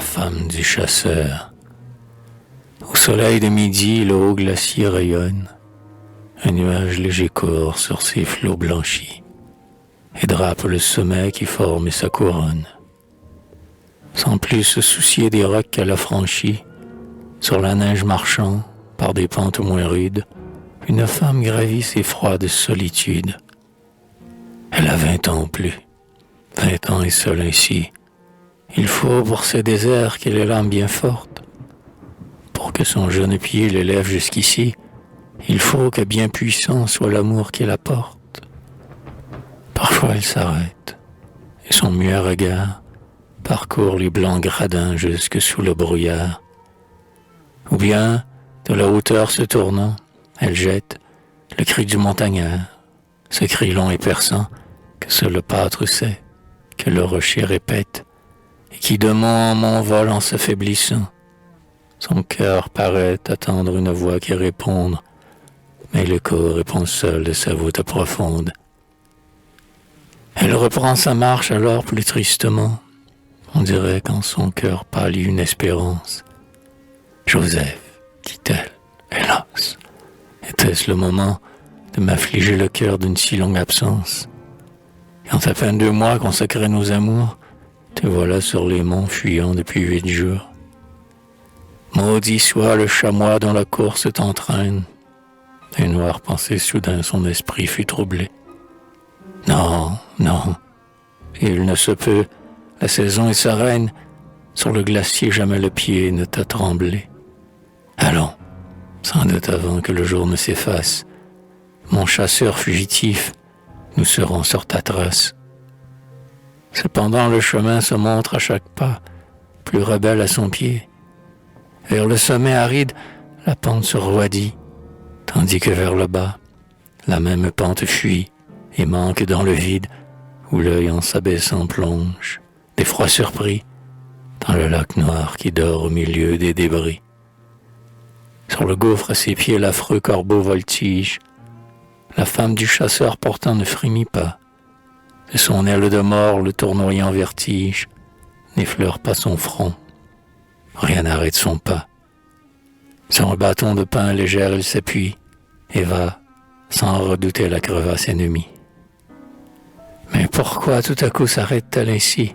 femme du chasseur. Au soleil de midi, le haut glacier rayonne. Un nuage léger court sur ses flots blanchis et drape le sommet qui forme sa couronne. Sans plus se soucier des rocs qu'elle a franchis, sur la neige marchant, par des pentes moins rudes, une femme gravit ses froides solitudes. Elle a 20 ans ou plus, 20 ans et seule ainsi. Il faut pour ce désert qu'elle ait l'âme bien forte. Pour que son jeune pied l'élève jusqu'ici, il faut que bien puissant soit l'amour qui la porte. Parfois elle s'arrête, et son muet regard parcourt les blancs gradins jusque sous le brouillard. Ou bien, de la hauteur se tournant, elle jette le cri du montagnard, ce cri long et perçant que seul le pâtre sait, que le rocher répète, et qui de mont en mont vole en s'affaiblissant. Son cœur paraît attendre une voix qui réponde, mais l'écho répond seul de sa voûte profonde. Elle reprend sa marche alors plus tristement. On dirait qu'en son cœur pâlit une espérance. Joseph, dit-elle, hélas, était-ce le moment de m'affliger le cœur d'une si longue absence? Quand à peine 2 mois consacrés nos amours, te voilà sur les monts fuyant depuis 8 jours. Maudit soit le chamois dont la course t'entraîne. Un noir pensée soudain son esprit fut troublé. Non, non, il ne se peut, la saison est sereine, sur le glacier jamais le pied ne t'a tremblé. Allons, sans doute avant que le jour ne s'efface, mon chasseur fugitif, nous serons sur ta trace. Cependant le chemin se montre à chaque pas, plus rebelle à son pied. Vers le sommet aride, la pente se roidit, tandis que vers le bas, la même pente fuit et manque dans le vide, où l'œil en s'abaissant plonge, d'effroi surpris, dans le lac noir qui dort au milieu des débris. Sur le gouffre à ses pieds l'affreux corbeau voltige, la femme du chasseur pourtant ne frémit pas, de son aile de mort le tournoyant vertige, n'effleure pas son front, rien n'arrête son pas. Sur un bâton de pain légère elle s'appuie, et va, sans redouter la crevasse ennemie. Mais pourquoi tout à coup s'arrête-t-elle ainsi?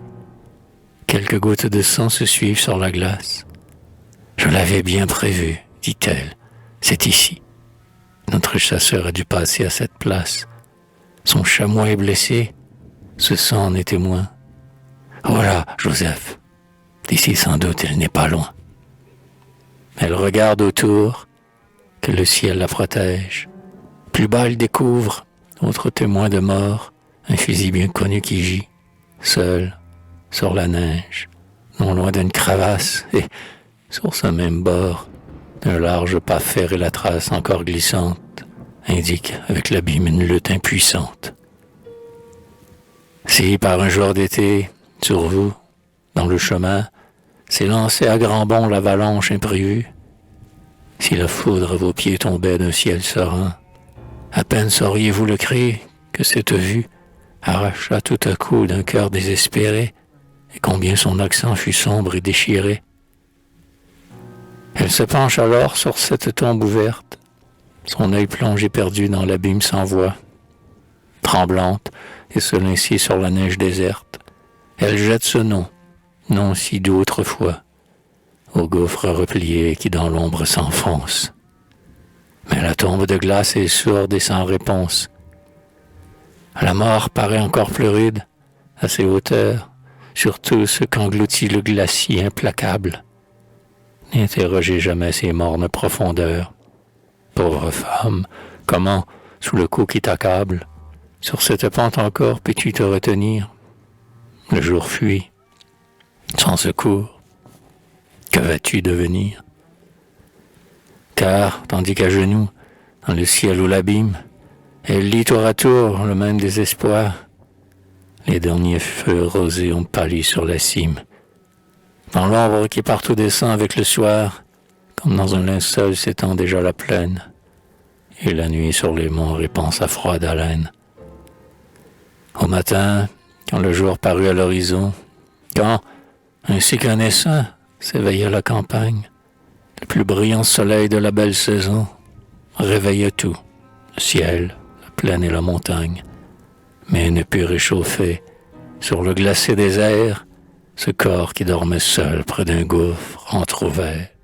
Quelques gouttes de sang se suivent sur la glace. Je l'avais bien prévu, dit-elle, c'est ici. Notre chasseur a dû passer à cette place. Son chamois est blessé, ce sang en est témoin. Voilà, Joseph, d'ici sans doute il n'est pas loin. Elle regarde autour, que le ciel la protège. Plus bas elle découvre, autre témoin de mort, un fusil bien connu qui gît, seul, sur la neige, non loin d'une crevasse, et, sur ce même bord, d'un large pas ferré la trace encore glissante, indique avec l'abîme une lutte impuissante. Si, par un jour d'été, sur vous, dans le chemin, s'est lancée à grand bond l'avalanche imprévue, si la foudre à vos pieds tombait d'un ciel serein, à peine sauriez-vous le cri que cette vue arracha tout à coup d'un cœur désespéré, et combien son accent fut sombre et déchiré. Elle se penche alors sur cette tombe ouverte, son œil plongé perdu dans l'abîme sans voix. Tremblante et seule ainsi sur la neige déserte, elle jette ce nom si doux autrefois, au gouffre replié qui dans l'ombre s'enfonce. Mais la tombe de glace est sourde et sans réponse. La mort paraît encore plus rude, à ses hauteurs, surtout ce qu'engloutit le glacier implacable. N'interrogez jamais ces mornes profondeurs. Pauvre femme, comment, sous le coup qui t'accable, sur cette pente encore peux-tu te retenir? Le jour fuit, sans secours. Que vas-tu devenir? Car, tandis qu'à genoux, dans le ciel ou l'abîme, elle lit tour à tour le même désespoir, les derniers feux rosés ont pâli sur la cime. Dans l'ombre qui partout descend avec le soir, comme dans un linceul s'étend déjà la plaine, et la nuit sur les monts répand sa froide haleine. Au matin, quand le jour parut à l'horizon, quand, ainsi qu'un essaim, s'éveillait la campagne. Le plus brillant soleil de la belle saison réveillait tout, le ciel, la plaine et la montagne, mais ne put réchauffer, sur le glacé désert, ce corps qui dormait seul près d'un gouffre entr'ouvert.